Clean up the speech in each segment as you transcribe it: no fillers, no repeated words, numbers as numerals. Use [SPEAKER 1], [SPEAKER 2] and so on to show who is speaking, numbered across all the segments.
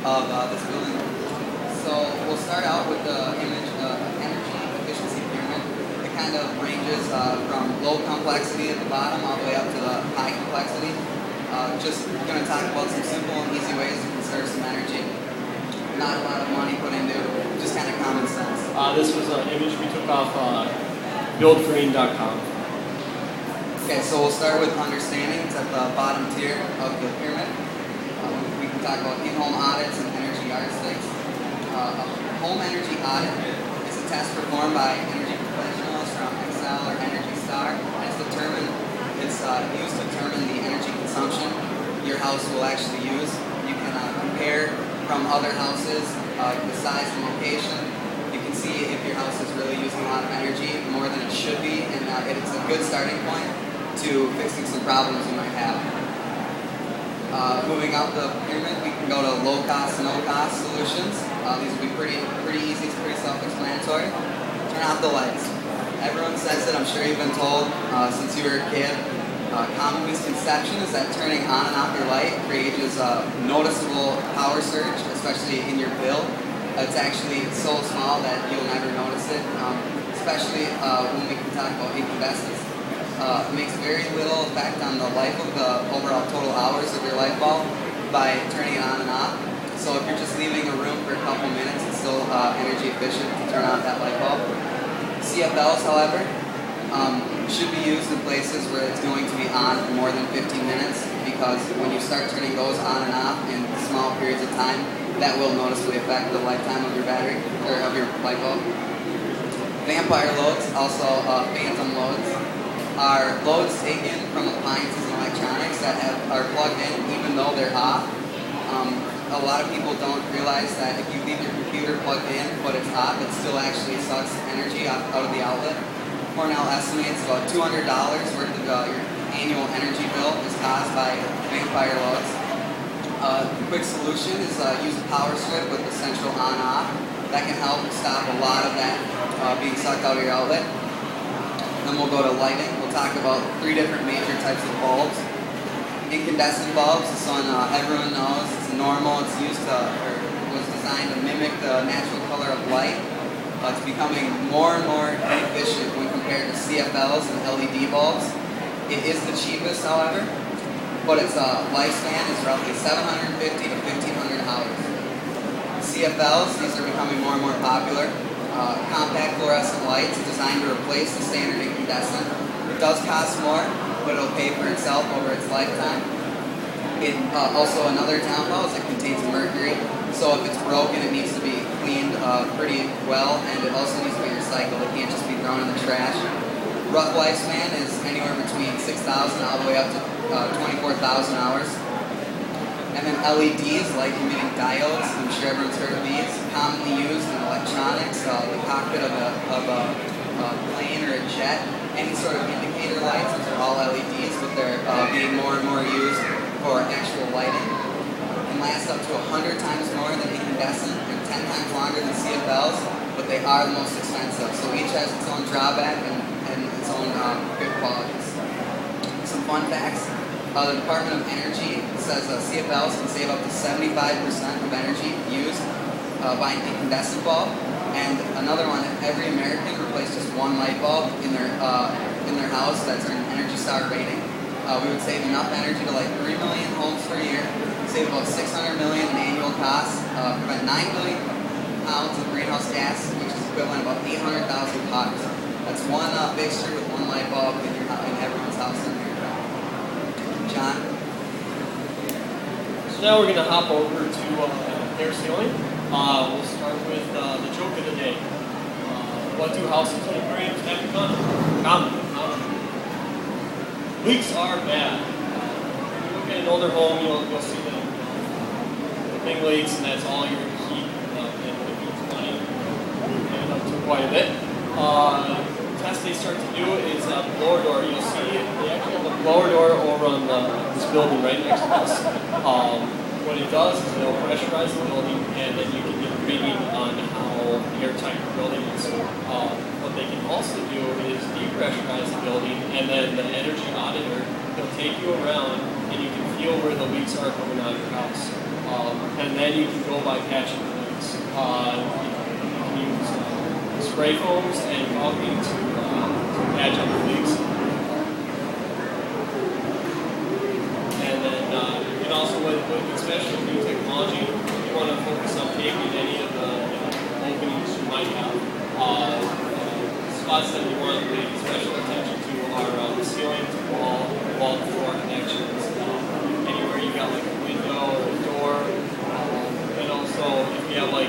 [SPEAKER 1] of this building. So we'll start out with the image energy efficiency pyramid. It kind of ranges from low complexity at the bottom all the way up to the high complexity. Just going to talk about some simple and easy ways to conserve some energy. Not a lot of money put into, just kind of common sense.
[SPEAKER 2] This was an image we took off buildgreen.com.
[SPEAKER 1] Okay, so we'll start with understanding. It's at the bottom tier of the pyramid. We can talk about in-home audits and energy yardsticks. A home energy audit is a test performed by energy professionals from Excel or Energy Star. It's used to determine the energy consumption your house will actually use. You can compare from other houses the size and location. You can see if your house is really using a lot of energy, more than it should be, and it's a good starting point to fixing some problems you might have. Moving up the pyramid, we can go to low-cost, no-cost solutions. These will be pretty easy, it's pretty self-explanatory. Turn off the lights. Everyone says it, I'm sure you've been told since you were a kid. Common misconception is that turning on and off your light creates a noticeable power surge, especially in your bill. It's actually so small that you'll never notice it, especially when we can talk about incandescents. It makes very little effect on the life of the overall total hours of your light bulb by turning it on and off. So if you're just leaving a room for a couple minutes, it's still energy efficient to turn on that light bulb. CFLs, however, should be used in places where it's going to be on for more than 15 minutes, because when you start turning those on and off in small periods of time, that will noticeably affect the lifetime of your battery, or of your light bulb. Vampire loads, also phantom loads, are loads taken from appliances and electronics that are plugged in even though they're off. A lot of people don't realize that if you leave your computer plugged in but it's off, it still actually sucks energy out of the outlet. Cornell estimates about $200 worth of your annual energy bill is caused by vampire loads. The quick solution is use a power strip with the central on-off. That can help stop a lot of that being sucked out of your outlet. Then we'll go to lighting. We'll talk about 3 different major types of bulbs. Incandescent bulbs, this one everyone knows, it's normal, it's was designed to mimic the natural color of light. It's becoming more and more inefficient when compared to CFLs and LED bulbs. It is the cheapest, however, but its lifespan is roughly 750 to 1,500 hours. CFLs, these are becoming more and more popular. Compact fluorescent lights designed to replace the standard incandescent. It does cost more, but it'll pay for itself over its lifetime. Also another downfall is it contains mercury, so if it's broken it needs to be cleaned pretty well, and it also needs to be recycled. It can't just be thrown in the trash. Rough lifespan is anywhere between 6,000 all the way up to 24,000 hours. And then LEDs, light emitting diodes, I'm sure everyone's heard of these, commonly used in electronics, the cockpit of a plane or a jet, any sort of indicator lights. Those are all LEDs, but they're being more and more used for actual lighting. Can last up to 100 times more than incandescent and 10 times longer than CFLs, but they are the most expensive. So each has its own drawback and its own good qualities. Some fun facts. The Department of Energy says CFLs can save up to 75% of energy used by an incandescent bulb. And another one, if every American replaced just one light bulb in their house that's an Energy Star rating, we would save enough energy to light 3 million homes per year, save about $600 million in annual costs, prevent 9 billion pounds of greenhouse gas, which is equivalent to about 800,000 pots. That's one fixture with one light bulb in everyone's house in America. John?
[SPEAKER 2] So now we're going to hop over to air sealing. We'll start with the joke of the day. What do houses and aquariums have in common? Leaks are bad. If you look at an older home, you'll see the big leaks, and that's all your heat and the heat's running and up to quite a bit. The test they start to do is the blower door. You'll see they actually have a blower door over on this building right next to us. What it does is it'll pressurize the building, and then you can get a reading on how airtight your building is. What they can also do is depressurize the building, and then the energy auditor will take you around, and you can feel where the leaks are coming out of your house. And then you can go by patching the leaks. You can use spray foams and caulking to patch up the leaks. And then you can also, especially with new technology, you want to focus on taping any of the openings you might have. Spots that you want to pay special attention to are the ceiling to wall to floor connections, anywhere you got like a window or a door, and also if you have like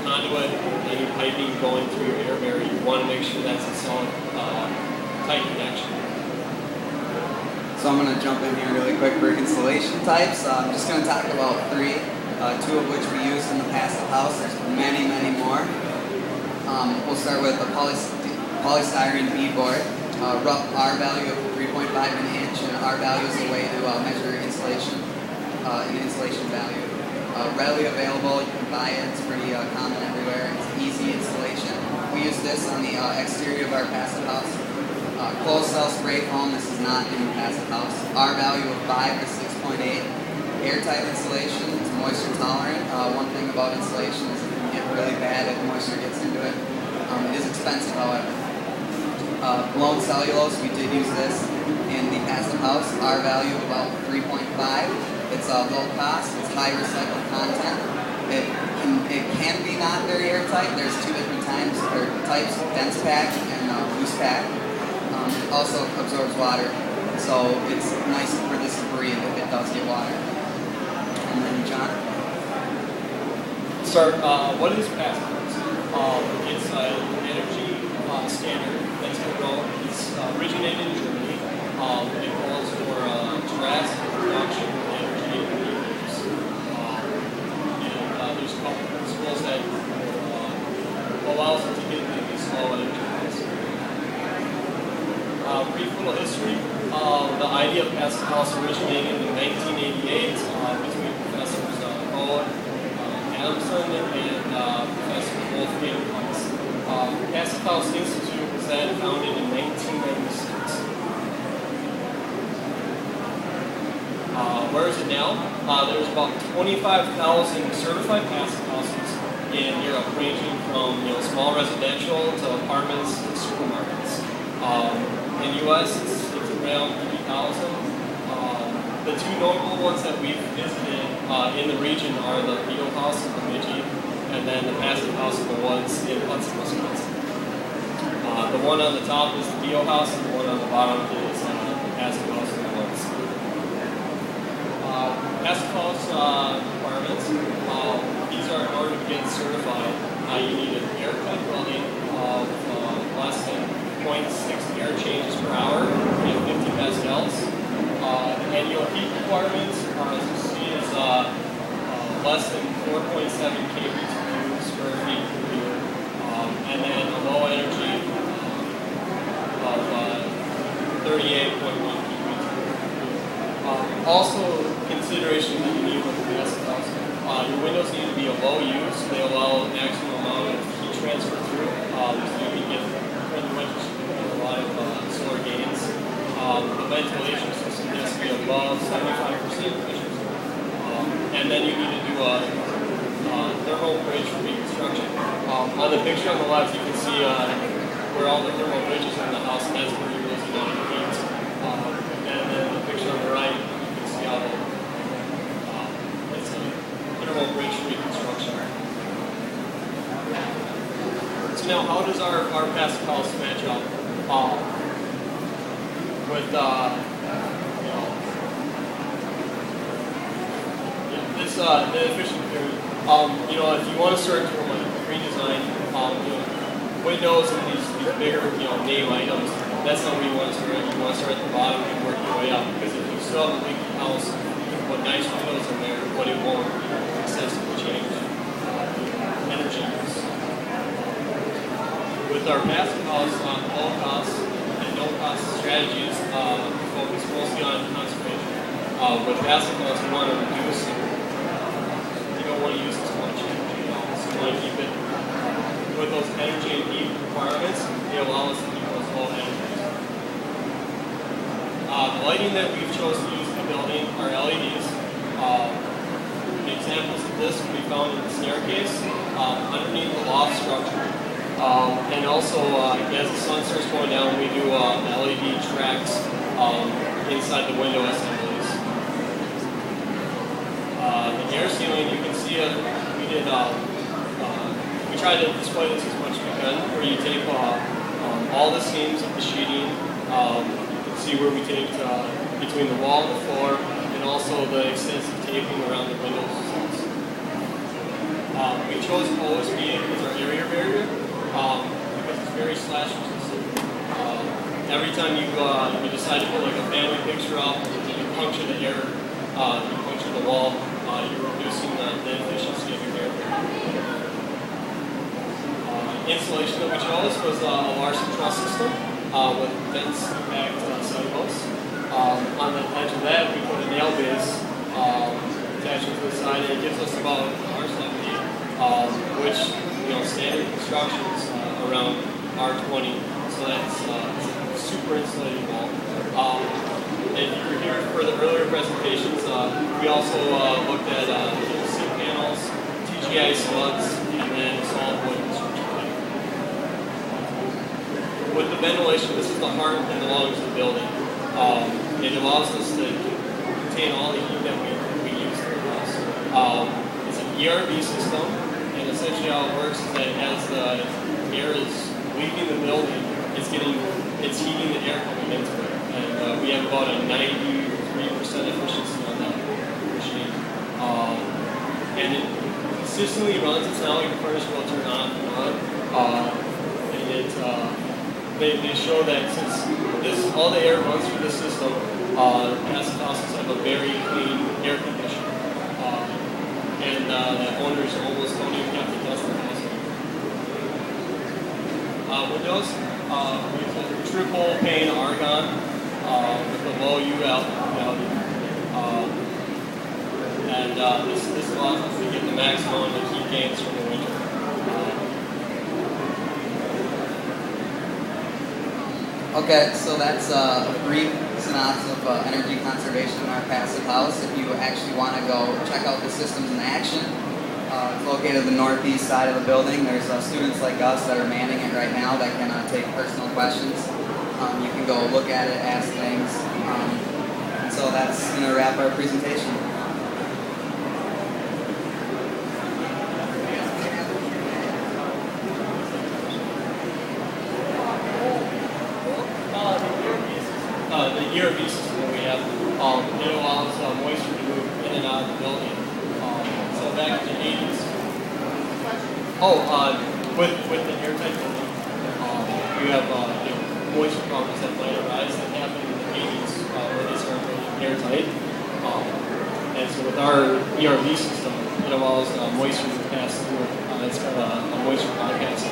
[SPEAKER 2] conduit or any piping going through your air barrier, you want to make sure that's a solid, tight connection.
[SPEAKER 1] So I'm going to jump in here really quick for installation types. I'm just going to talk about three, two of which we used in the passive house. There's many, many more. We'll start with the polystyrene beadboard. Rough R value of 3.5 an inch, and R value is a way to measure insulation, an insulation value. Readily available, you can buy it, it's pretty common everywhere, it's easy installation. We use this on the exterior of our passive house. Closed cell spray foam, this is not in the passive house. R value of 5 to 6.8. Airtight insulation, it's moisture tolerant. One thing about insulation is it can get really bad if moisture gets into it. It is expensive, however. Blown cellulose, we did use this in the passive house. R value of about 3.5. It's low cost, it's high recycled content. It can be not very airtight. There's two different types, dense pack and loose pack. It also absorbs water, so it's nice for this to breathe if it does get water. And then John?
[SPEAKER 2] Sir, what is passive house? It's an energy standard that's it's originated in Germany. It calls for drastic reduction in energy and use. And there's a couple principles that allows it to get these low energy costs. Brief little history. The idea of passive house originated in 1988 between Professors Owen Adamson and Professor Wolfgang Weiss. Passive House Institute was then founded in 1996. Where is it now? There's about 25,000 certified passive houses in Europe, ranging from small residential to apartments to supermarkets. In the U.S., it's around 3,000. The two notable ones that we've visited in the region are the Beetle House in Bemidji, and then the passive house are the ones in Hudson, Wisconsin. The one on the top is the Beetle House, and the one on the bottom is the passive house in the woods. Passive house requirements. These are in order to get certified. You need an airtight building of less than 0.6 air changes per hour and 50 pascals. Annual heat requirements are, as you see, is less than 4.7 kBtu square feet per year, and then a low energy of 38.1 kBtu. Also, considerations that you need with the passive house. Your windows need to be a low use. They allow maximum amount of heat transfer through. So you can get a lot of solar gains. The ventilation system needs to be above 75% efficiency. And then you need to do a thermal bridge reconstruction. On the picture on the left, you can see where all the thermal bridges in the house, and that's where you're losing all your heat. And then the picture on the right, you can see how it's a thermal bridge reconstruction. So now, how does our passive house match up with this the efficient period? If you want to start doing like redesign, windows and these bigger name items, that's not where you want to start. You want to start at the bottom and work your way up, because if you still have a leaky house, you can put nice windows in there, but it won't excessively change energy use. With our passive house on low cost and no cost strategies, focus mostly on conservation. With passive house, you want to reduce, you don't want to use as much energy. So you want to keep it with those energy and heat requirements. They allow us to keep those low energies. The lighting that we've chosen to use in the building are LEDs. An examples of this can be found in the staircase, underneath the loft structure. And also, as the sun starts going down, we do LED tracks inside the window assemblies. The air sealing, you can see it. We tried to display this as much as we can, where you take all the seams of the sheeting. You can see where we taped between the wall and the floor, and also the extensive taping around the windows. We chose OSB as our area barrier because it's very slash resistant. Every time you decide to put like a family picture up, you puncture the air, you puncture the wall, you're reducing the efficiency of your air barrier. Insulation that we chose was a Larson truss system with dense impact cellulose. On the edge of that, we put a nail base attached to the side, and it gives us about R70, which standard constructions around R20. So that's super insulated wall. If you were here for the earlier presentations, we also looked at seat panels, TGI slugs, and then solid wood construction. With the ventilation, this is the heart and the lungs of the building. It allows us to contain all the heat that we use in the house. It's an ERV system, and essentially how it works is that as the air is leaving the building, it's heating the air coming into it. And we have about a 93% efficiency on that machine. And it consistently runs. It's not like the furnace will turn on and on. They show that since all the air runs through this system, passive houses have a very clean air condition. And the owners almost don't even have to dust the house. Windows, we use a triple pane argon with a low UL value. And this allows us to get the maximum of heat gains from the winter.
[SPEAKER 1] Okay, so that's a brief synopsis of energy conservation in our passive house. If you actually want to go check out the systems in action, it's located on the northeast side of the building. There's students like us that are manning it right now that can take personal questions. You can go look at it, ask things. And so that's going to wrap our presentation.
[SPEAKER 2] The ERV system that we have, it allows moisture to move in and out of the building. So back in the 80s, with the airtight building, you have moisture problems that might arise that happened in the 80s where they started building airtight. And so with our ERV system, it allows moisture to pass through. It's got a moisture bypass.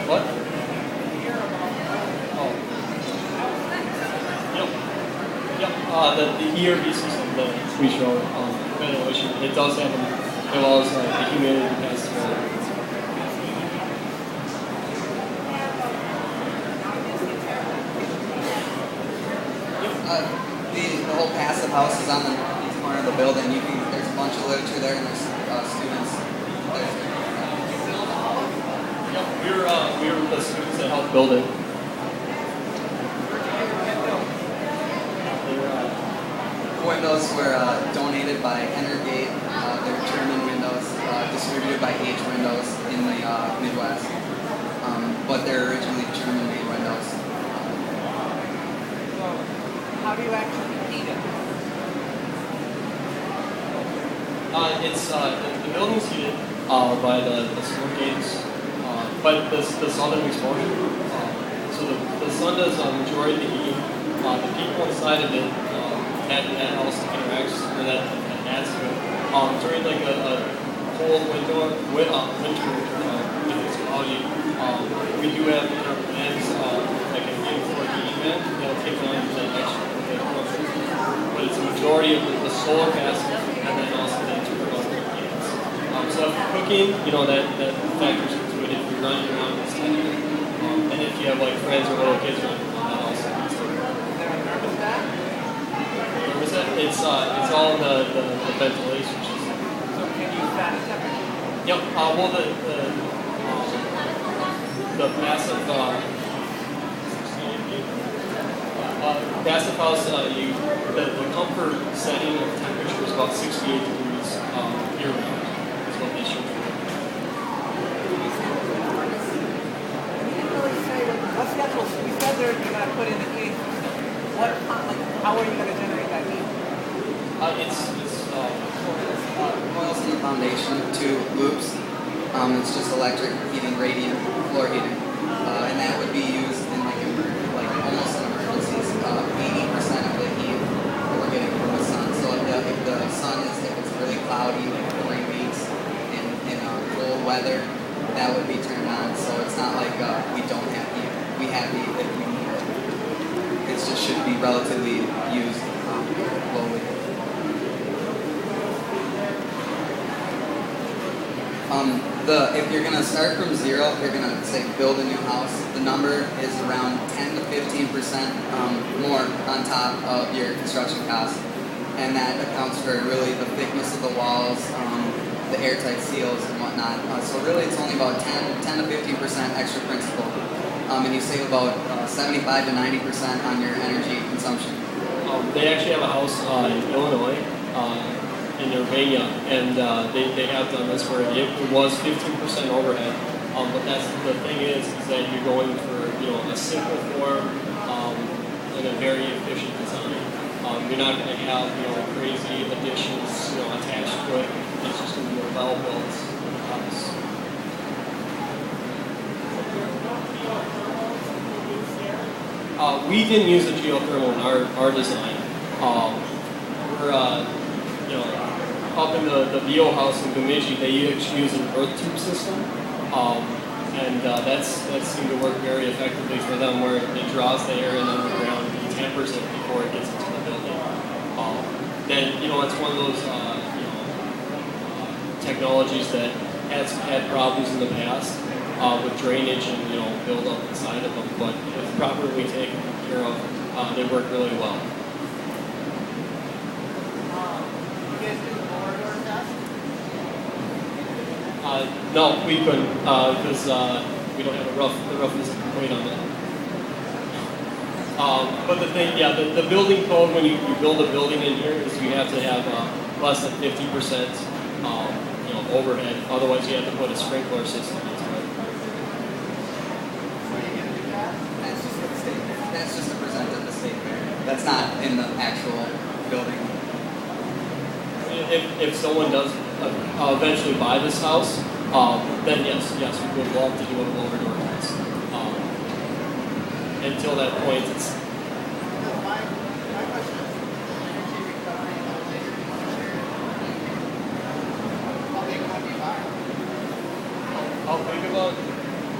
[SPEAKER 2] What? The ERV system that we show ventilation, it does have it allows the humidity to pass through.
[SPEAKER 1] The whole passive house is on the northeast corner of the building. There's a bunch of literature there, and there's students. We were the students that helped build it. Windows were donated by Energate. They're German windows, distributed by H Windows in the Midwest. But they're originally German-made windows.
[SPEAKER 3] So, how do you actually heat it?
[SPEAKER 2] The building's heated by the smoke gates, but the southern exposure. So the sun does a majority of the heating. The people inside of it that house interacts, or that adds to it. During like a cold winter, if it's cloudy, we do have in our plans like a infrared heating vent that'll take on the extra pressure. But it's a majority of the solar passive, and then also the internal heats. So if you're cooking, that factors into it. If you're running around inside of it, and if you have like friends or little kids running around, that also needs to.
[SPEAKER 3] Is there a thermostat?
[SPEAKER 2] Where was that? It's all the ventilation system.
[SPEAKER 3] So can you set a temperature?
[SPEAKER 2] Yep. Well, the massive passive house, the comfort setting of temperature is about 68 degrees year round. That's what they show.
[SPEAKER 3] You didn't really say what's the actual. You said there you're going to put in the heating system. How are you going to generate that heat?
[SPEAKER 2] It's
[SPEAKER 1] Coils in the foundation, 2 loops. It's just electric heating, radiant floor heating, and that would be used in like almost in emergencies. 80% of the heat that we're getting from the sun. So if the sun if it's really cloudy, like 3 weeks in cold weather, that would be turned on. So it's not like we don't have heat. We have heat if we need it. It just should be relatively used locally. If you're going to start from zero, if you're going to say build a new house, the number is around 10 to 15% more on top of your construction cost, and that accounts for really the thickness of the walls, the airtight seals and whatnot. So really, it's only about 10 to 15% extra principal, and you save about 75 to 90% on your energy consumption.
[SPEAKER 2] They actually have a house in Illinois. In Urbania, and they have done this where it was 15% overhead, but that's the thing is that you're going for a simple form and a very efficient design. You're not going to have crazy additions attached to it. It's just going to be a well-built house. We didn't use the geothermal in our design. We're up in the VO house in Bemidji, they actually use an earth tube system, and that seemed to work very effectively for them, where it draws the air in underground and tampers it before it gets into the building. Then it's one of those technologies that has had problems in the past with drainage and build up inside of them, but if properly taken care of, they work really well. No, we couldn't, because we don't have a roof. The roof isn't complete on that. But the thing, the building code when you build a building in here is you have to have less than 50% overhead. Otherwise, you have to put a sprinkler system into it.
[SPEAKER 1] That's just for the state fair. That's just to present at the state fair. That's not in the actual building.
[SPEAKER 2] If someone does eventually buy this house, then yes, we would love to do a blower door test. Until that point, it's.
[SPEAKER 3] My question is, energy recovery and how big would you buy?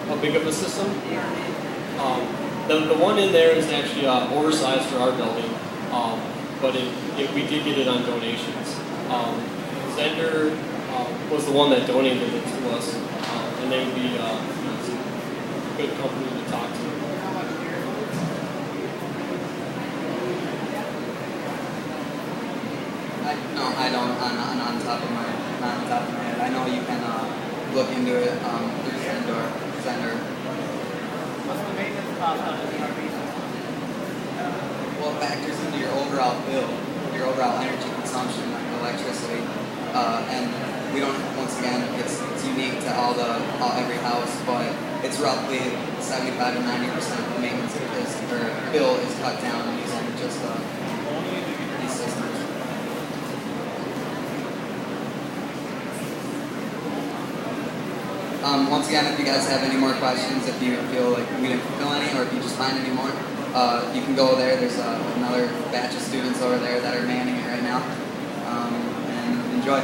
[SPEAKER 2] How big of a system? The one in there is actually oversized for our building, but we did get it on donations. Zender was the one that donated it to us, and they would be a good company to talk to.
[SPEAKER 3] How much beer?
[SPEAKER 1] I don't. Not on top of my head. I know you can look into it through Zender.
[SPEAKER 3] What's the maintenance cost on an ERP system?
[SPEAKER 1] Well, it factors into your overall bill, your overall energy consumption, like electricity, and we don't. Once again, it's unique to every house, but it's roughly 75 to 90% of maintenance because their bill is cut down using just these systems. Once again, if you guys have any more questions, if you feel like we didn't fulfill any, or if you just find any more, you can go there. There's another batch of students over there that are manning it right now, and enjoy.